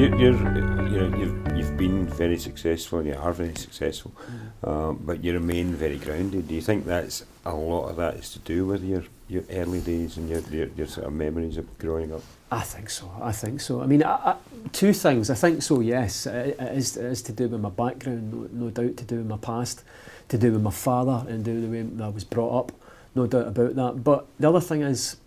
You've been very successful, and you are very successful, but you remain very grounded. Do you think that's a lot of that is to do with your early days and your sort of memories of growing up? I think so. I mean, two things. I think so, yes. It is to do with my background, no doubt to do with my past, to do with my father and the way that I was brought up, no doubt about that. But the other thing is,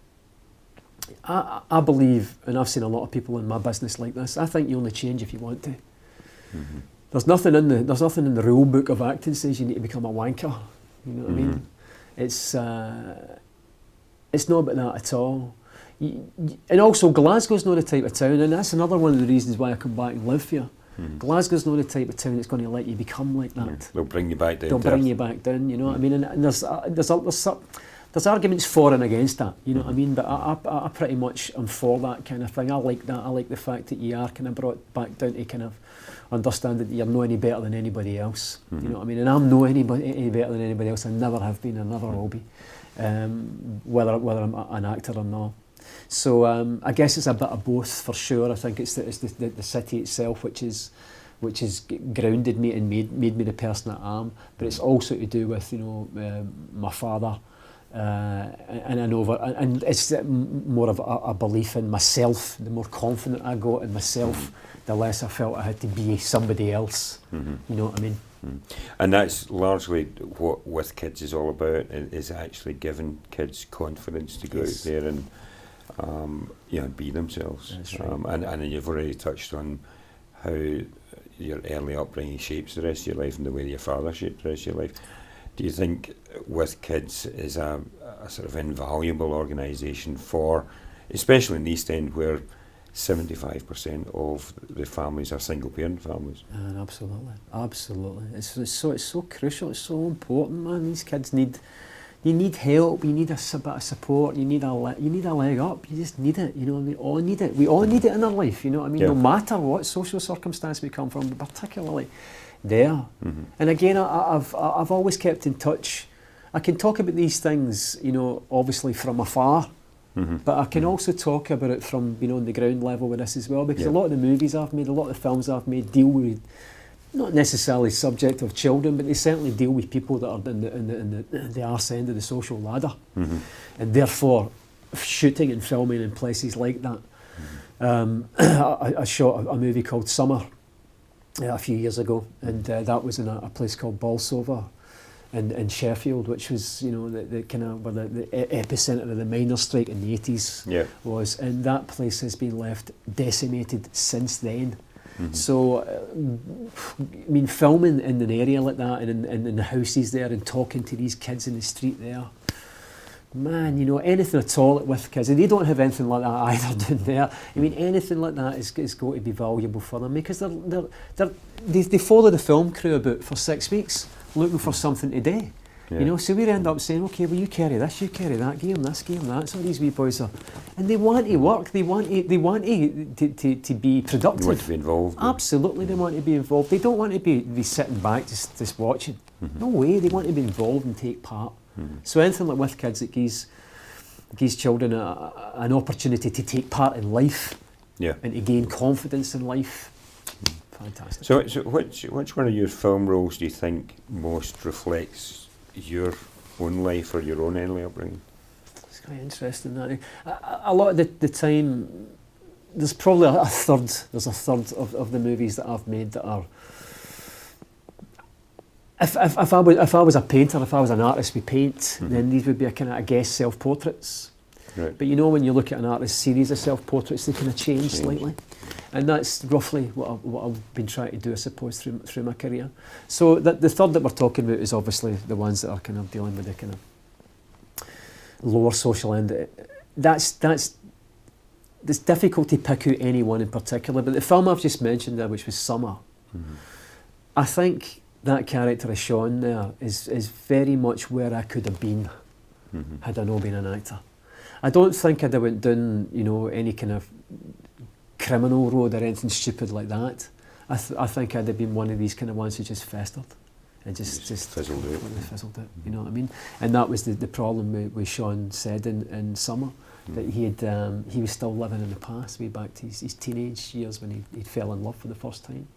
I believe, and I've seen a lot of people in my business like this, I think you only change if you want to. Mm-hmm. There's nothing in the rule book of acting says you need to become a wanker. You know what I mean? It's not about that at all. And also Glasgow's not the type of town, and that's another one of the reasons why I come back and live here. Mm-hmm. Glasgow's not the type of town that's going to let you become like that. Yeah. They'll bring you back down. They'll bring you back down, you know what I mean? And there's arguments for and against that, you know what I mean? But I pretty much am for that kind of thing. I like that. I like the fact that you are kind of brought back down to kind of understanding that you're no any better than anybody else. Mm-hmm. You know what I mean? And I'm no any better than anybody else. I never have been, and never will be, whether I'm an actor or not. So I guess it's a bit of both for sure. I think it's the city itself which is grounded me and made me the person I am. But it's also to do with my father. And it's more of a belief in myself. The more confident I got in myself, the less I felt I had to be somebody else. Mm-hmm. You know what I mean? Mm-hmm. And that's largely what With Kids is all about, is actually giving kids confidence to go out there and be themselves. That's right. And you've already touched on how your early upbringing shapes the rest of your life and the way your father shaped the rest of your life. Do you think With Kids is a sort of invaluable organisation for, especially in the East End, where 75% of the families are single-parent families? And absolutely. It's so crucial. It's so important, man. These kids need help. You need a bit of support. You need a leg up. You just need it. You know, we all need it. We all need it in our life. You know what I mean? Yeah. No matter what social circumstance we come from, particularly there. Mm-hmm. And again, I've always kept in touch. I can talk about these things, obviously from afar, but I can also talk about it from, on the ground level with this as well, because a lot of the movies I've made, a lot of the films I've made deal with, not necessarily subject of children, but they certainly deal with people that are in the arse end of the social ladder. Mm-hmm. And therefore, shooting and filming in places like that. Mm-hmm. I shot a movie called Summer a few years ago, and that was in a place called Bolsover in Sheffield, which was the kind of where the epicentre of the miners' strike in the 80s was, and that place has been left decimated since then. Mm-hmm. So filming in an area like that and in the houses there and talking to these kids in the street there, man, anything at all with kids, and they don't have anything like that either down there. I mean, anything like that is going to be valuable for them, because they follow the film crew about for 6 weeks looking for something to do. Yeah. So we end up saying, okay, well, you carry this, you carry that, give them this, give them that. So these wee boys are, and they want to work, they want to be productive. They want to be involved. Absolutely, they want to be involved. They don't want to be sitting back just watching. Mm-hmm. No way, they want to be involved and take part. Mm-hmm. So anything like With Kids that gives children an opportunity to take part in life and to gain confidence in life. Fantastic. So which one of your film roles do you think most reflects your own life or your own early upbringing? It's quite interesting, that. A lot of the time, there's probably a third of the movies that I've made that are, if I was a painter, if I was an artist with paint, then these would be a kind of, I guess, self-portraits. Right. But when you look at an artist's series of self-portraits, they kind of change slightly. And that's roughly what I've been trying to do, I suppose, through my career. So the third that we're talking about is obviously the ones that are kind of dealing with the kind of lower social end. It's difficult to pick out any one in particular, but the film I've just mentioned there, which was Summer, I think that character of Sean there is very much where I could have been had I not been an actor. I don't think I'd have went down, any kind of criminal road or anything stupid like that. I think I'd have been one of these kind of ones who just festered and just fizzled out. You know what I mean? And that was the problem with Sean said in Summer. that he was still living in the past, way back to his teenage years when he fell in love for the first time.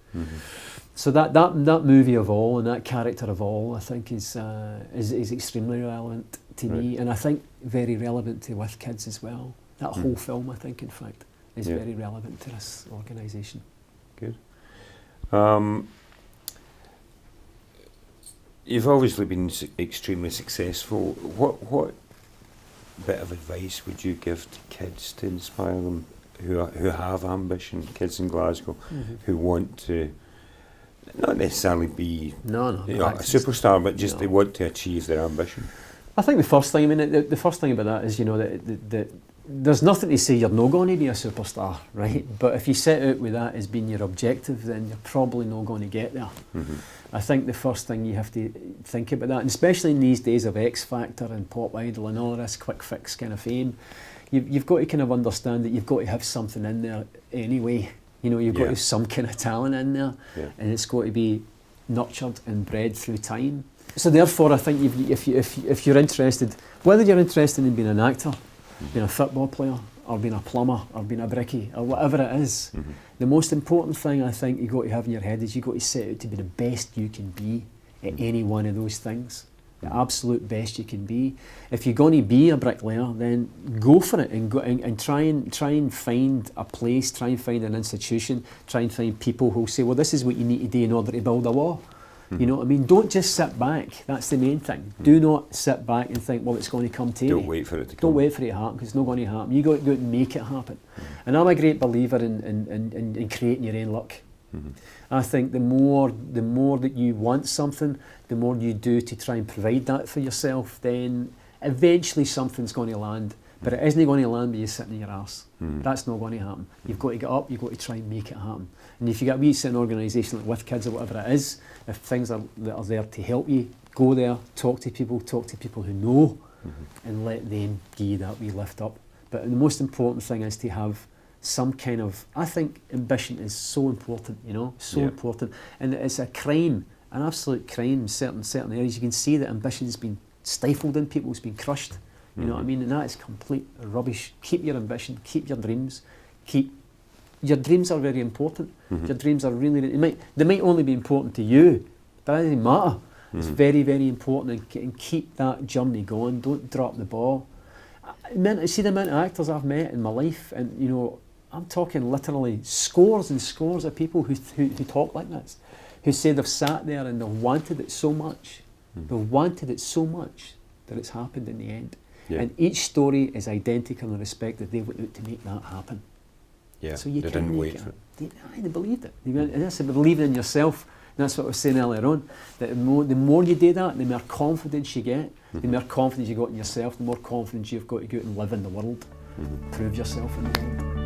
So that movie of all and that character of all, I think is extremely relevant to me, and I think very relevant to with kids as well. That whole film, I think, in fact, is very relevant to this organisation. Good. You've obviously been extremely successful. What bit of advice would you give to kids to inspire them who have ambition, kids in Glasgow, who want to not necessarily be a superstar, but just they want to achieve their ambition? I think the first thing, the first thing about that is, that there's nothing to say you're not going to be a superstar, right? But if you set out with that as being your objective, then you're probably not going to get there. I think the first thing you have to think about that, and especially in these days of X Factor and Pop Idol and all this quick fix kind of fame, you've got to kind of understand that you've got to have something in there anyway. You've got to have some kind of talent in there, and it's got to be nurtured and bred through time. So therefore, I think if you're interested, whether you're interested in being an actor, being a football player, or being a plumber, or being a brickie, or whatever it is, the most important thing I think you've got to have in your head is you've got to set out to be the best you can be at any one of those things. The absolute best you can be. If you're going to be a bricklayer, then go for it and go and try and find a place, try and find an institution, try and find people who'll say, well, this is what you need to do in order to build a wall. You know what I mean? Don't just sit back. That's the main thing. Do not sit back and think, well, it's going to come to you. Don't wait for it to come. Don't wait for it to happen, because it's not going to happen. You got to go out and make it happen. And I'm a great believer in creating your own luck. I think the more that you want something, the more you do to try and provide that for yourself, then eventually something's going to land. But it isn't going to land by you sitting in your arse. That's not going to happen. You've got to get up, you've got to try and make it happen. And if you get a wee certain organisation like With Kids or whatever it is, if things that are there to help you, go there, talk to people who know, and let them give you that wee lift up. But the most important thing is to have some kind of, I think ambition is so important, so important. And it's a crime, an absolute crime in certain areas. You can see that ambition's been stifled in people, it's been crushed. You know what I mean? And that is complete rubbish. Keep your ambition, keep your dreams, your dreams are very important. Your dreams are really, they might only be important to you, but it doesn't matter. It's very, very important, and keep that journey going. Don't drop the ball. See the amount of actors I've met in my life, and I'm talking literally scores and scores of people who talk like this, who say they've sat there and they've wanted it so much, that it's happened in the end. And each story is identical in the respect that they went out to make that happen. So you they didn't wait for it. They believed it. And that's believing in yourself. And that's what I was saying earlier on. That the more you do that, the more confidence you get. The more confidence you got in yourself, the more confidence you've got to go out and live in the world. Prove yourself in the world.